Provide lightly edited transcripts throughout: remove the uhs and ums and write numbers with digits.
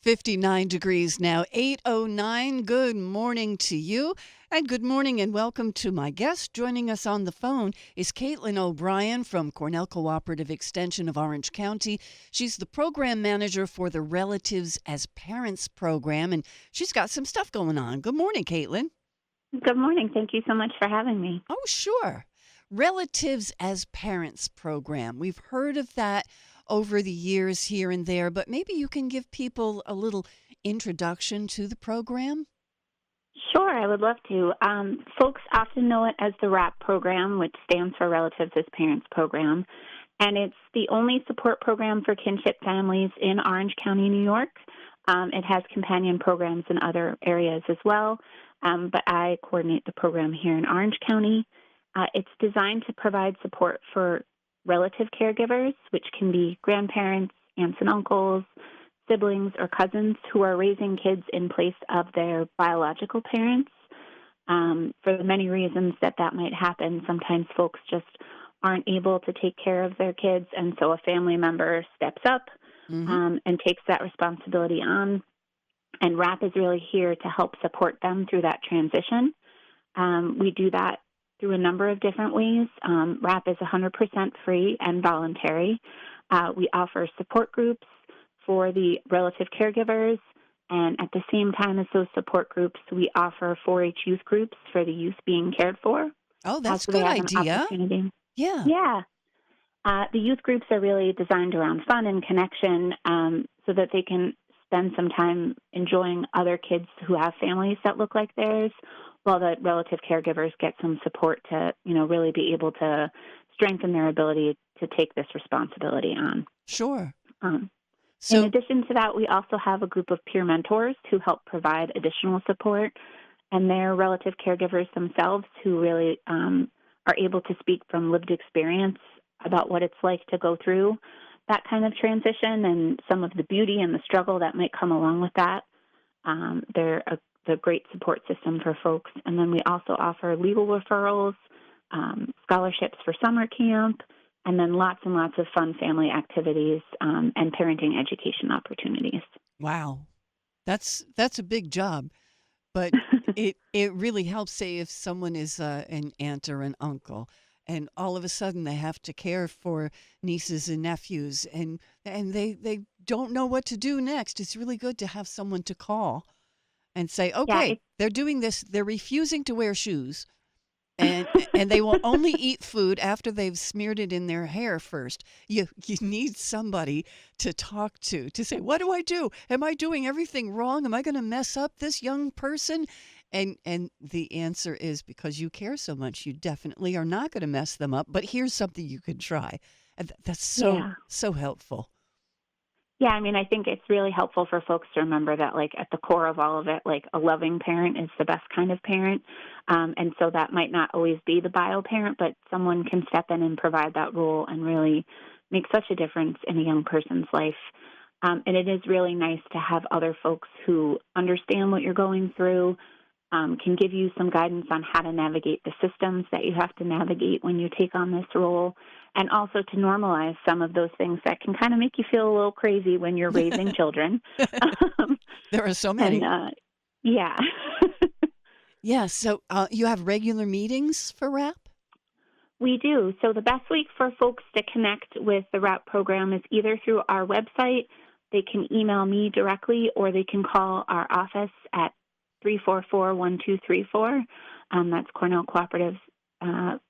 59 degrees now, 8:09. Good morning to you. And good morning and welcome to my guest. Joining us on the phone is Caitlin O'Brien from Cornell Cooperative Extension of Orange County. She's the program manager for the Relatives as Parents program, and she's got some stuff going on. Good morning, Caitlin. Good morning. Thank you so much for having me. Oh, sure. Relatives as Parents program. We've heard of that over the years here and there, but maybe you can give people a little introduction to the program. Sure, I would love to. Folks often know it as the RAPP program, which stands for Relatives as Parents program, and it's the only support program for kinship families in Orange County, New York. It has companion programs in other areas as well, but I coordinate the program here in Orange County. It's designed to provide support for relative caregivers, which can be grandparents, aunts and uncles, siblings, or cousins who are raising kids in place of their biological parents. For the many reasons that might happen, sometimes folks just aren't able to take care of their kids, and so a family member steps up and takes that responsibility on. And RAPP is really here to help support them through that transition. We do that through a number of different ways. RAPP is 100% free and voluntary. We offer support groups for the relative caregivers, and at the same time as those support groups, we offer 4-H youth groups for the youth being cared for. Oh, that's So a they good have an idea. opportunity. Yeah. Yeah. The youth groups are really designed around fun and connection so that they can spend some time enjoying other kids who have families that look like theirs, while the relative caregivers get some support to, really be able to strengthen their ability to take this responsibility on. Sure. In So, addition to that, we also have a group of peer mentors who help provide additional support, and they're relative caregivers themselves who really are able to speak from lived experience about what it's like to go through that kind of transition and some of the beauty and the struggle that might come along with that. They're a great support system for folks. And then we also offer legal referrals, scholarships for summer camp, and then lots and lots of fun family activities and parenting education opportunities. wow. That's a big job, but it really helps. Say if someone is an aunt or an uncle, and all of a sudden they have to care for nieces and nephews, and they don't know what to do next. It's really good to have someone to call and say, Yeah, okay, they're doing this. They're refusing to wear shoes, and they will only eat food after they've smeared it in their hair first. You need somebody to talk to say, what do I do? Am I doing everything wrong? Am I going to mess up this young person? And the answer is, because you care so much, you definitely are not going to mess them up. But here's something you can try. And that's so helpful. Yeah, I think it's really helpful for folks to remember that, at the core of all of it, a loving parent is the best kind of parent. And so that might not always be the bio parent, but someone can step in and provide that role and really make such a difference in a young person's life. And it is really nice to have other folks who understand what you're going through, can give you some guidance on how to navigate the systems that you have to navigate when you take on this role, and also to normalize some of those things that can kind of make you feel a little crazy when you're raising children. There are so many. Yeah. Yeah, so you have regular meetings for RAPP? We do. So the best way for folks to connect with the RAPP program is either through our website. They can email me directly, or they can call our office at 344-1234. That's Cornell Cooperative's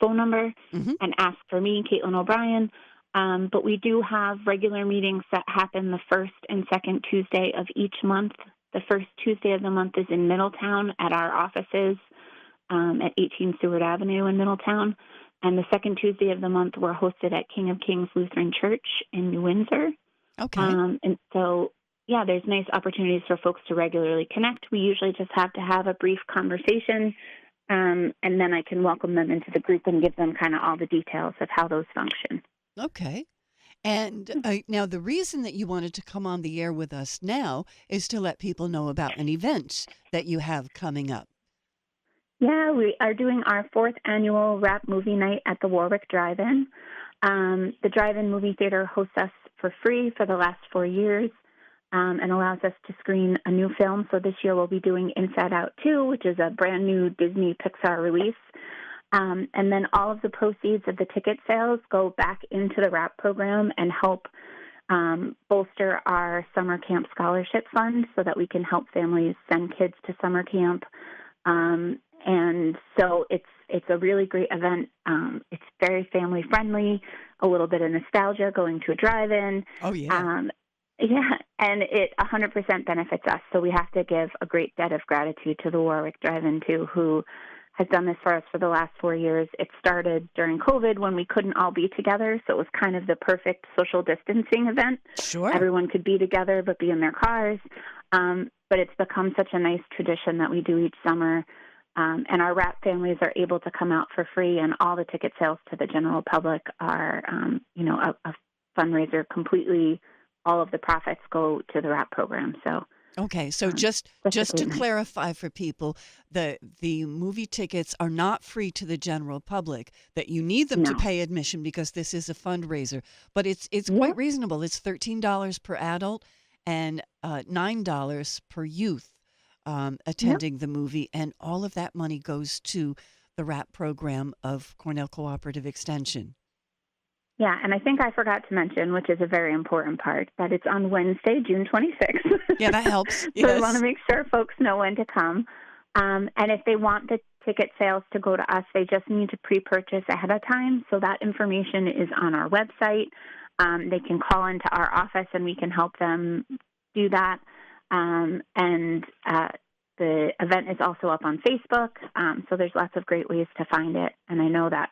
phone number, and ask for me, Caitlin O'Brien. But we do have regular meetings that happen the first and second Tuesday of each month. The first Tuesday of the month is in Middletown at our offices at 18 Seward Avenue in Middletown. And the second Tuesday of the month, we're hosted at King of Kings Lutheran Church in New Windsor. Okay. And so, yeah, there's nice opportunities for folks to regularly connect. We usually just have to have a brief conversation, and then I can welcome them into the group and give them kind of all the details of how those function. Okay. And now the reason that you wanted to come on the air with us now is to let people know about an event that you have coming up. Yeah, we are doing our 4th annual RAPP Movie Night at the Warwick Drive-In. The Drive-In Movie Theater hosts us for free for the last 4 years. and allows us to screen a new film. So this year we'll be doing Inside Out 2, which is a brand new Disney Pixar release. And then all of the proceeds of the ticket sales go back into the RAPP program and help bolster our summer camp scholarship fund so that we can help families send kids to summer camp. And so it's a really great event. It's very family friendly, a little bit of nostalgia going to a drive-in. Oh, yeah. Yeah, and it 100% benefits us. So we have to give a great debt of gratitude to the Warwick Drive-In too, who has done this for us for the last 4 years. It started during COVID when we couldn't all be together, so it was kind of the perfect social distancing event. Sure. Everyone could be together but be in their cars. But it's become such a nice tradition that we do each summer. And our RAPP families are able to come out for free, and all the ticket sales to the general public are, a fundraiser completely. All of the profits go to the RAPP program. So okay, so just to clarify for people, the movie tickets are not free to the general public. That you need them to pay admission because this is a fundraiser. But it's quite reasonable. It's $13 per adult and $9 per youth attending the movie, and all of that money goes to the RAPP program of Cornell Cooperative Extension. Yeah, and I think I forgot to mention, which is a very important part, that it's on Wednesday, June 26th. Yeah, that helps. So yes. we want to make sure folks know when to come. And if they want the ticket sales to go to us, they just need to pre-purchase ahead of time. So that information is on our website. They can call into our office and we can help them do that. The event is also up on Facebook. So there's lots of great ways to find it. And I know that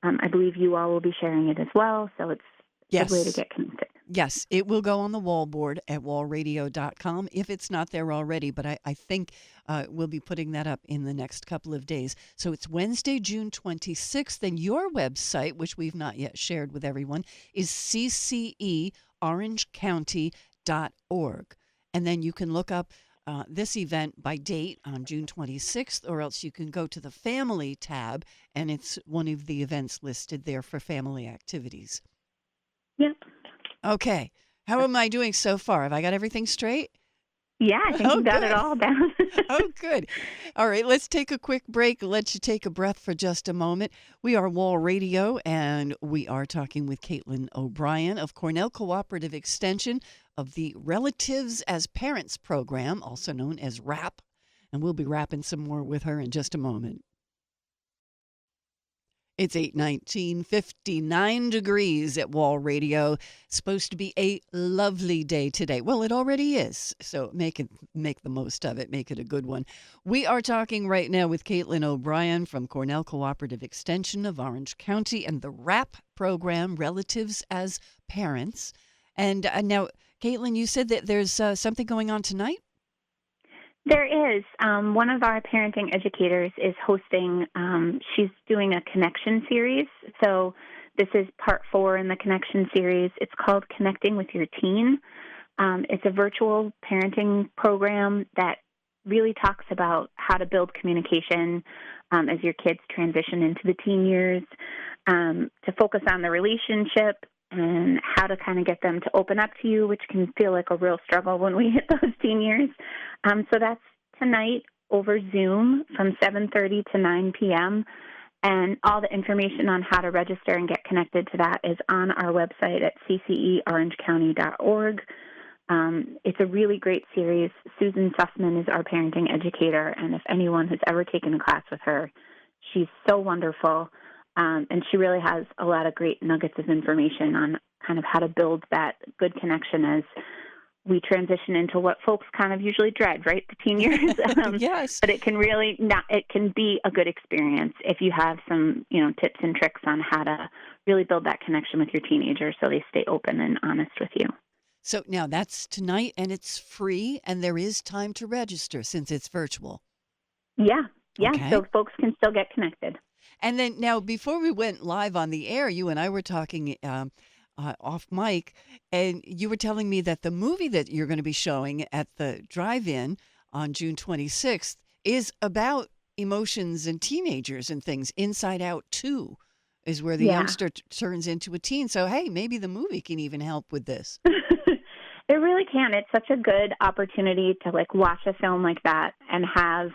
I believe you all will be sharing it as well, so it's a good way to get connected. Yes, it will go on the wall board at wallradio.com if it's not there already, but I think we'll be putting that up in the next couple of days. So it's Wednesday, June 26th, and your website, which we've not yet shared with everyone, is cceorangecounty.org. And then you can look up this event by date on June 26th, or else you can go to the family tab, and it's one of the events listed there for family activities. Yep. Okay. How am I doing so far? Have I got everything straight? Yeah, I think you got it all down. Oh, good. All right, let's take a quick break. Let you take a breath for just a moment. We are Wall Radio, and we are talking with Caitlin O'Brien of Cornell Cooperative Extension of the Relatives as Parents program, also known as RAPP. And we'll be rapping some more with her in just a moment. It's 8:19, 59 degrees at Wall Radio. It's supposed to be a lovely day today. Well, it already is, so make the most of it. Make it a good one. We are talking right now with Caitlin O'Brien from Cornell Cooperative Extension of Orange County and the RAPP program, Relatives as Parents. And now, Caitlin, you said that there's something going on tonight? There is. One of our parenting educators is hosting, she's doing a connection series. So this is part 4 in the connection series. It's called Connecting with Your Teen. It's a virtual parenting program that really talks about how to build communication as your kids transition into the teen years, to focus on the relationship and how to kind of get them to open up to you, which can feel like a real struggle when we hit those teen years. So that's tonight over Zoom from 7:30 to 9 p.m., and all the information on how to register and get connected to that is on our website at cceorangecounty.org. It's a really great series. Susan Sussman is our parenting educator, and if anyone has ever taken a class with her, she's so wonderful. And she really has a lot of great nuggets of information on kind of how to build that good connection as we transition into what folks kind of usually dread, right? The teen years. Yes. But it can it can be a good experience if you have some, tips and tricks on how to really build that connection with your teenagers so they stay open and honest with you. So now that's tonight, and it's free, and there is time to register since it's virtual. Yeah. Okay. So folks can still get connected. And then now, before we went live on the air, you and I were talking off mic, and you were telling me that the movie that you're going to be showing at the drive-in on June 26th is about emotions and teenagers and things. Inside Out 2 is where the youngster turns into a teen. So, hey, maybe the movie can even help with this. It really can. It's such a good opportunity to like watch a film like that and have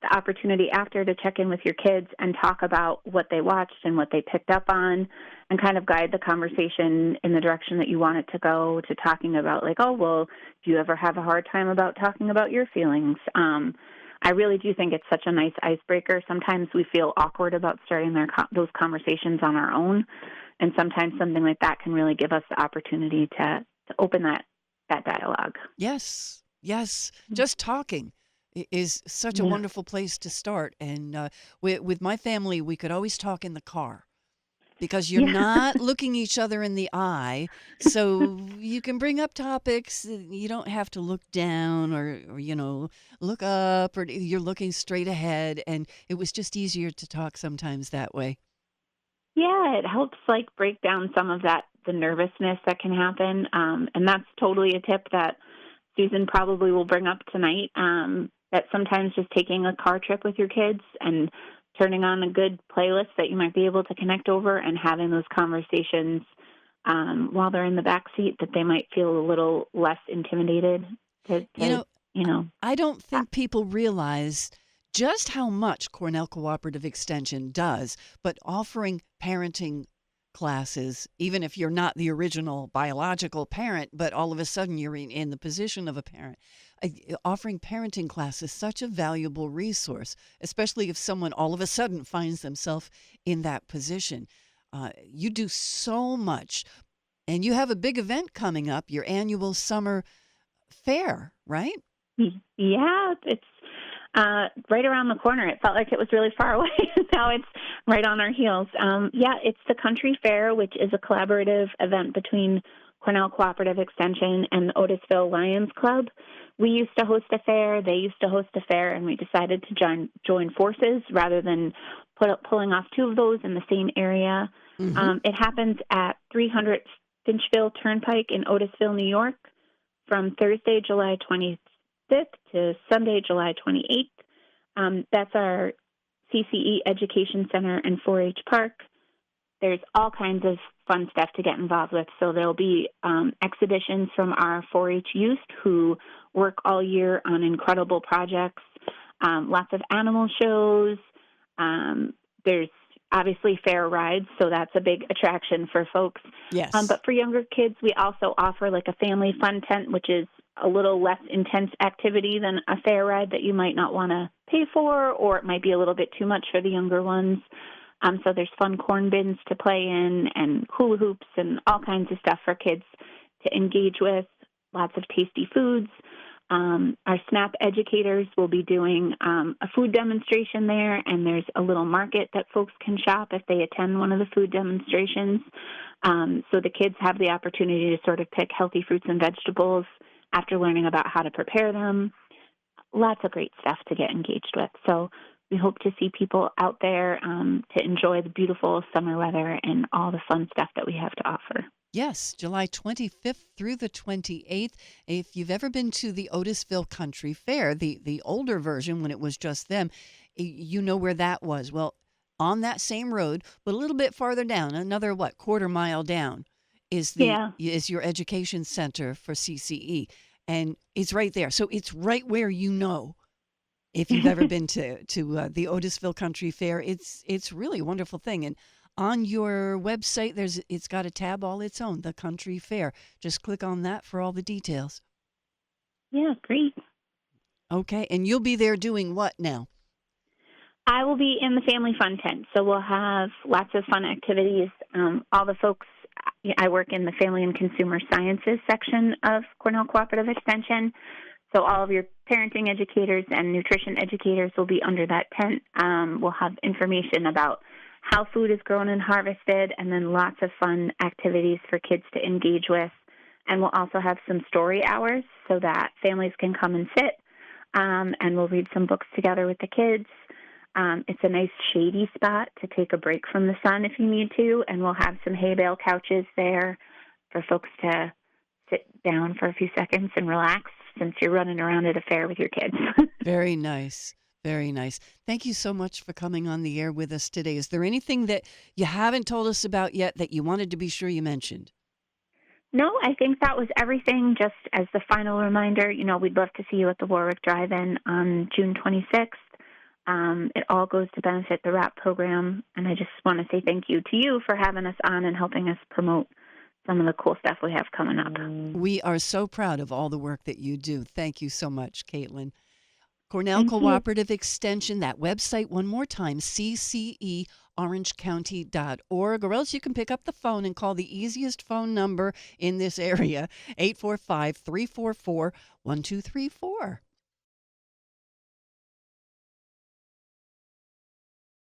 the opportunity after to check in with your kids and talk about what they watched and what they picked up on and kind of guide the conversation in the direction that you want it to go, to talking about like, oh, well, do you ever have a hard time about talking about your feelings? I really do think it's such a nice icebreaker. Sometimes we feel awkward about starting those conversations on our own, and sometimes something like that can really give us the opportunity to open that dialogue. Yes, yes. Just talking is such a Yeah. wonderful place to start. And with my family, we could always talk in the car because you're Yeah. not looking each other in the eye. So you can bring up topics. You don't have to look down or look up, or you're looking straight ahead. And it was just easier to talk sometimes that way. Yeah, it helps like break down some of the nervousness that can happen. And that's totally a tip that Susan probably will bring up tonight. That sometimes just taking a car trip with your kids and turning on a good playlist that you might be able to connect over and having those conversations while they're in the back seat, that they might feel a little less intimidated to You know, you know. I don't think people realize just how much Cornell Cooperative Extension does, but offering parenting classes, even if you're not the original biological parent, but all of a sudden you're in the position of a parent, offering parenting classes is such a valuable resource, especially if someone all of a sudden finds themselves in that position. You do so much, and you have a big event coming up, your annual summer fair, right? Yeah, it's right around the corner. It felt like it was really far away. Now it's right on our heels. Yeah, it's the Country Fair, which is a collaborative event between Cornell Cooperative Extension and the Otisville Lions Club. We used to host a fair. They used to host a fair, and we decided to join forces rather than pulling off two of those in the same area. Mm-hmm. It happens at 300 Finchville Turnpike in Otisville, New York, from Thursday, July 25th to Sunday, July 28th. That's our CCE Education Center and 4-H Park. There's all kinds of fun stuff to get involved with. So there'll be exhibitions from our 4-H youth who work all year on incredible projects, lots of animal shows. There's obviously fair rides, so that's a big attraction for folks. Yes. But for younger kids, we also offer like a family fun tent, which is a little less intense activity than a fair ride that you might not want to pay for, or it might be a little bit too much for the younger ones. So there's fun corn bins to play in and hula hoops and all kinds of stuff for kids to engage with, lots of tasty foods. Our SNAP educators will be doing a food demonstration there, and there's a little market that folks can shop if they attend one of the food demonstrations. So the kids have the opportunity to sort of pick healthy fruits and vegetables after learning about how to prepare them. Lots of great stuff to get engaged with. So we hope to see people out there to enjoy the beautiful summer weather and all the fun stuff that we have to offer. Yes, July 25th through the 28th. If you've ever been to the Otisville Country Fair, the older version when it was just them, you know where that was. Well, on that same road, but a little bit farther down, another quarter mile down, is your education center for CCE, and it's right there. So it's right where if you've ever been to the Otisville Country Fair. It's really a wonderful thing. And on your website, it's got a tab all its own, the Country Fair. Just click on that for all the details. Yeah, great. Okay, and you'll be there doing what now? I will be in the family fun tent, so we'll have lots of fun activities. All the folks, I work in the Family and Consumer Sciences section of Cornell Cooperative Extension, so all of your parenting educators and nutrition educators will be under that tent. We'll have information about how food is grown and harvested, and then lots of fun activities for kids to engage with. And we'll also have some story hours so that families can come and sit, and we'll read some books together with the kids. It's a nice shady spot to take a break from the sun if you need to, and we'll have some hay bale couches there for folks to sit down for a few seconds and relax since you're running around at a fair with your kids. Very nice. Very nice. Thank you so much for coming on the air with us today. Is there anything that you haven't told us about yet that you wanted to be sure you mentioned? No, I think that was everything. Just as the final reminder, we'd love to see you at the Warwick Drive-In on June 26th. It all goes to benefit the RAPP program, and I just want to say thank you to you for having us on and helping us promote some of the cool stuff we have coming up. We are so proud of all the work that you do. Thank you so much, Caitlin. Cornell Thank you. Cooperative Extension, that website one more time, cceorangecounty.org, or else you can pick up the phone and call the easiest phone number in this area, 845-344-1234.